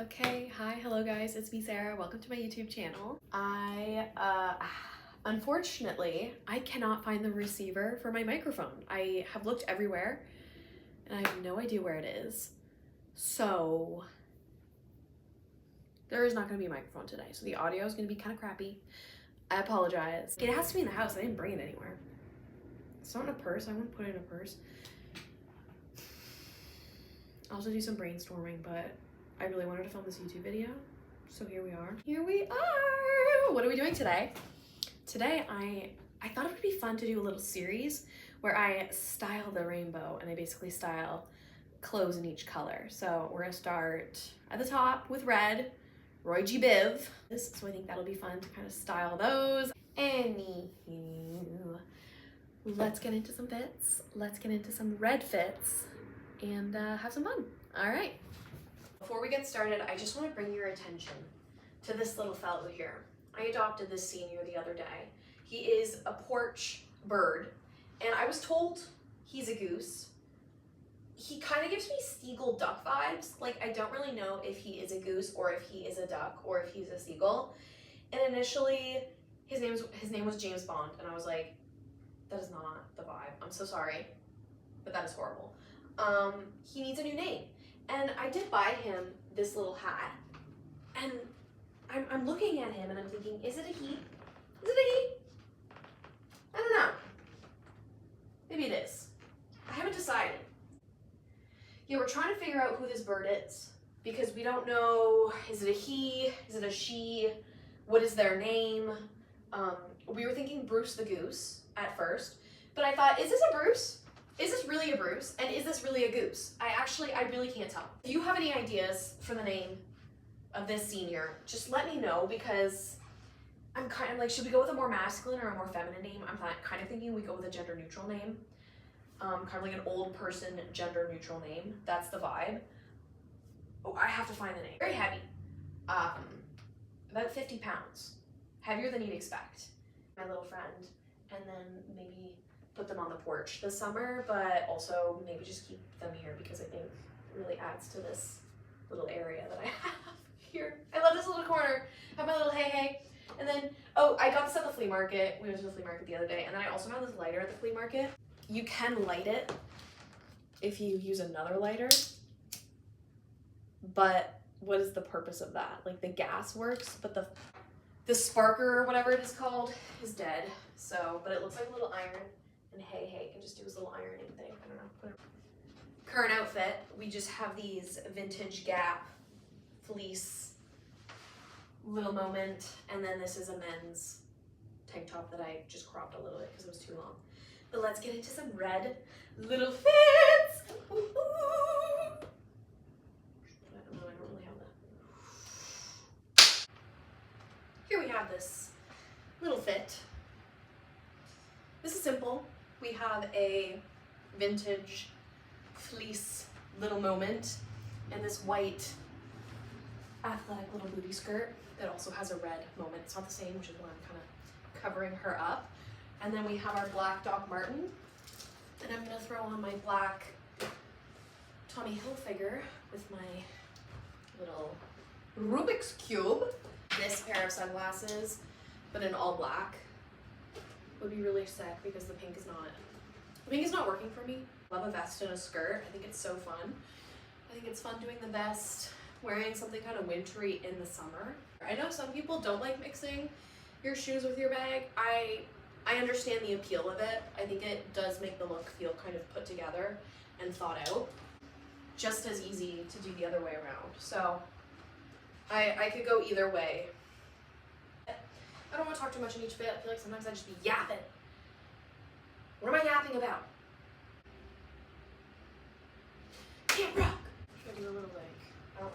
Okay, hi, hello guys, it's me Sarah. Welcome to my YouTube channel. Unfortunately, I cannot find the receiver for my microphone. I have looked everywhere and I have no idea where it is. So there is not gonna be a microphone today. So the audio is gonna be kind of crappy. I apologize. It has to be in the house. I didn't bring it anywhere. It's not in a purse. I wouldn't put it in a purse. I'll also do some brainstorming, but I really wanted to film this YouTube video. So here we are. Here we are! What are we doing today? Today I thought it would be fun to do a little series where I style the rainbow and I basically style clothes in each color. So we're gonna start at the top with red, Roy G. Biv. So I think that'll be fun to kind of style those. Anywho, let's get into some fits. Let's get into some red fits and have some fun. All right. Before we get started, I just want to bring your attention to this little fellow here. I adopted this senior the other day. He is a porch bird, and I was told he's a goose. He kind of gives me seagull duck vibes. Like, I don't really know if he is a goose or if he is a duck or if he's a seagull. And initially, his name was James Bond, and I was like, that is not the vibe. I'm so sorry, but that is horrible. He needs a new name. And I did buy him this little hat, and I'm looking at him and I'm thinking, is it a he? Is it a he? I don't know. Maybe it is. I haven't decided. Yeah, we're trying to figure out who this bird is because we don't know, is it a he? Is it a she? What is their name? We were thinking Bruce the Goose at first, but I thought, is this a Bruce? Is this really a Bruce? And is this really a goose? I really can't tell. If you have any ideas for the name of this senior, just let me know because I'm kind of like, should we go with a more masculine or a more feminine name? I'm kind of thinking we go with a gender neutral name. Kind of like an old person gender neutral name. That's the vibe. Oh, I have to find the name. Very heavy. About 50 pounds. Heavier than you'd expect. My little friend. And then maybe put them on the porch this summer, but also maybe just keep them here because I think it really adds to this little area that I have here. I love this little corner. I have my little hey. And then, oh, I got this at the flea market. We went to the flea market the other day, and then I also found this lighter at the flea market. You can light it if you use another lighter, but what is the purpose of that? Like, the gas works, but the sparker or whatever it is called is dead. So, but it looks like a little iron. And hey can just do his little ironing thing. I don't know. Current outfit, we just have these vintage Gap fleece little moment, and then this is a men's tank top that I just cropped a little bit because it was too long. But let's get into some red little fits. Ooh. I don't really have that. Here we have this little fit. This is simple. We have a vintage fleece little moment and this white athletic little booty skirt that also has a red moment. It's not the same, which is why I'm kind of covering her up. And then we have our black Doc Marten. And I'm gonna throw on my black Tommy Hilfiger with my little Rubik's Cube. This pair of sunglasses, but in all black. Would be really sick because the pink is not working for me. Love a vest and a skirt. I think it's so fun. I think it's fun doing the vest, wearing something kind of wintry in the summer. I know some people don't like mixing your shoes with your bag. I understand the appeal of it. I think it does make the look feel kind of put together and thought out. Just as easy to do the other way around. So I could go either way. I don't want to talk too much in each fit. I feel like sometimes I just be yapping. What am I yapping about? Can't rock. Should I do a little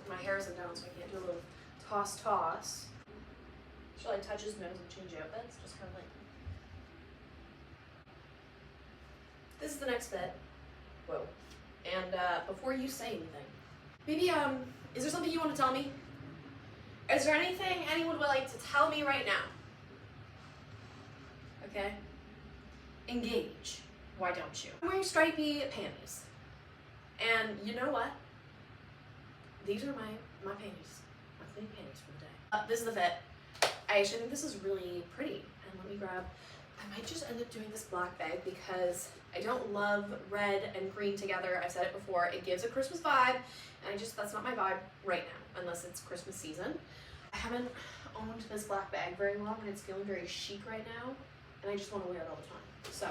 my hair isn't down, so I can't do a little toss. Should I touch his nose and change outfits? Just kind of like. This is the next fit. Whoa. And before you say anything, maybe is there something you want to tell me? Is there anything anyone would like to tell me right now? Okay? Engage. Why don't you? I'm wearing stripy panties. And you know what? these are my panties, my clean panties for the day. This is the fit. I actually think this is really pretty. And let me grab, I might just end up doing this black bag because I don't love red and green together. I've said it before, it gives a Christmas vibe, and that's not my vibe right now, unless it's Christmas season. I haven't owned this black bag very long, and it's feeling very chic right now, and I just want to wear it all the time. So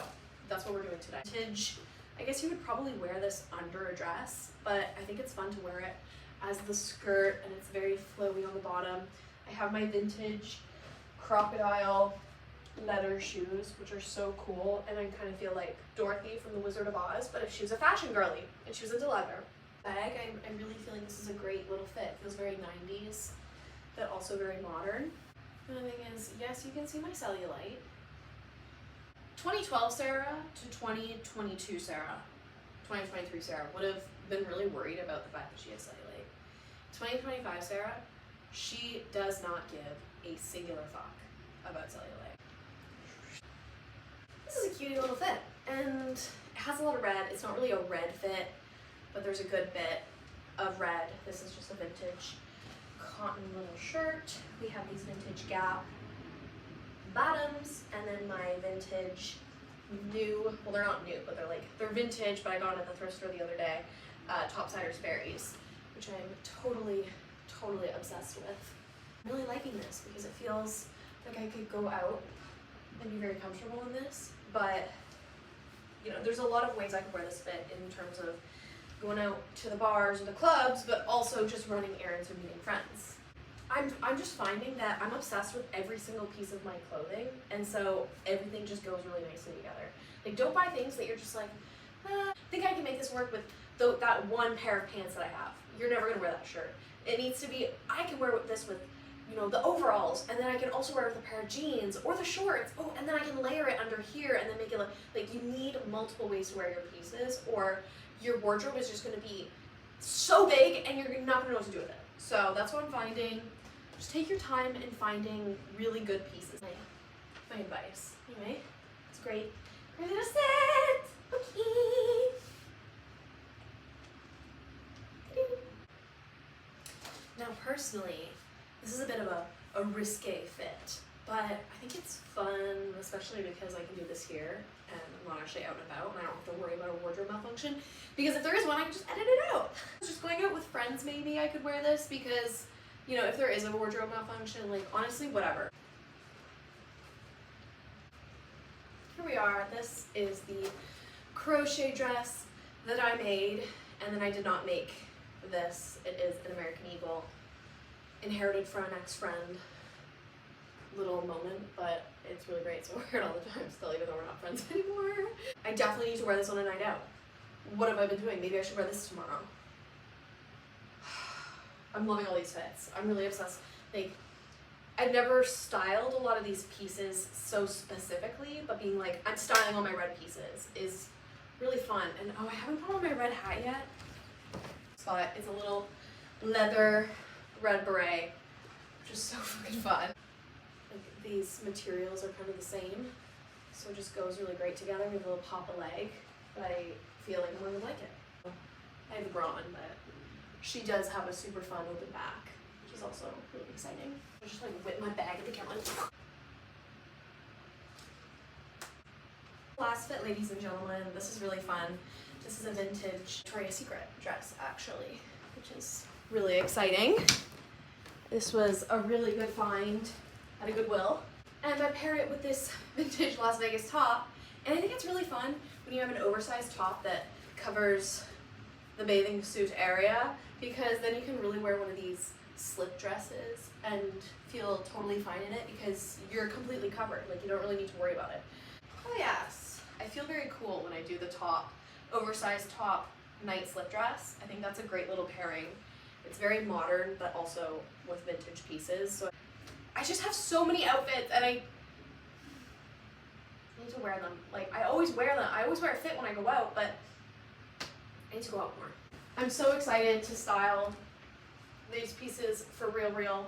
that's what we're doing today. Vintage, I guess you would probably wear this under a dress, but I think it's fun to wear it as the skirt, and it's very flowy on the bottom. I have my vintage crocodile leather shoes, which are so cool, and I kind of feel like Dorothy from the Wizard of Oz, but if she was a fashion girly and she was into leather. Bag, I'm really feeling this is a great little fit. It feels very 90s, but also very modern. And the thing is, yes, you can see my cellulite. 2012 Sarah to 2022 Sarah, 2023 Sarah would have been really worried about the fact that she has cellulite. 2025 Sarah, she does not give a singular fuck about cellulite. This is a cutie little fit, and it has a lot of red. It's not really a red fit, but there's a good bit of red. This is just a vintage cotton little shirt. We have these vintage Gap bottoms, and then my vintage new, well, they're not new, but they're vintage, but I got it at the thrift store the other day, Topsider Sperry's, which I'm totally obsessed with. I'm really liking this because it feels like I could go out and be very comfortable in this, but you know, there's a lot of ways I could wear this fit in terms of going out to the bars or the clubs, but also just running errands or meeting friends. I'm just finding that I'm obsessed with every single piece of my clothing, and so everything just goes really nicely together. Like, don't buy things that you're just like, I think I can make this work with that one pair of pants that I have. You're never gonna wear that shirt. It needs to be, I can wear this with, you know, the overalls, and then I can also wear it with a pair of jeans or the shorts. Oh, and then I can layer it under here and then make it look like you need multiple ways to wear your pieces, or your wardrobe is just gonna be so big and you're not gonna know what to do with it. So that's what I'm finding. Just take your time in finding really good pieces. My advice. Anyway, it's great. We're gonna sit. Okay. Now, personally, this is a bit of a risque fit, but I think it's fun, especially because I can do this here and I'm not actually out and about and I don't have to worry about a wardrobe malfunction, because if there is one, I can just edit it out. Just going out with friends, maybe I could wear this because, you know, if there is a wardrobe malfunction, like, honestly, whatever. Here we are. This is the crochet dress that I made, and then I did not make this. It is an American Eagle, inherited from an ex-friend little moment, but it's really great, so I wear it all the time still, even though we're not friends anymore. I definitely need to wear this on a night out. What have I been doing? Maybe I should wear this tomorrow. I'm loving all these fits. I'm really obsessed. Like, I've never styled a lot of these pieces so specifically, but being like, I'm styling all my red pieces is really fun. And oh, I haven't put on my red hat yet. But it's a little leather red beret, which is so fucking fun. Like, these materials are kind of the same, so it just goes really great together with a little pop of leg, but I feel like I'm going to like it. I have a bra on, but she does have a super fun open back, which is also really exciting. I just like whip my bag at the camera. Last fit, ladies and gentlemen, this is really fun. This is a vintage Victoria's Secret dress, actually, which is really exciting. This was a really good find at a Goodwill. And I pair it with this vintage Las Vegas top, and I think it's really fun when you have an oversized top that covers the bathing suit area, because then you can really wear one of these slip dresses and feel totally fine in it because you're completely covered. Like, you don't really need to worry about it. Oh yes, I feel very cool when I do the top, oversized top night slip dress. I think that's a great little pairing. It's very modern, but also with vintage pieces. So I just have so many outfits, and I need to wear them. Like, I always wear them. I always wear a fit when I go out, but I need to go out more. I'm so excited to style these pieces for real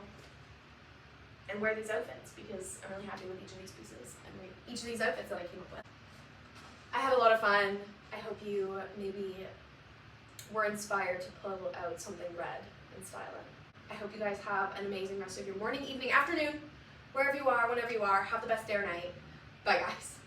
and wear these outfits because I'm really happy with each of these pieces and each of these outfits that I came up with. I had a lot of fun. I hope you maybe were inspired to pull out something red and style it. I hope you guys have an amazing rest of your morning, evening, afternoon, wherever you are, whenever you are. Have the best day or night. Bye, guys.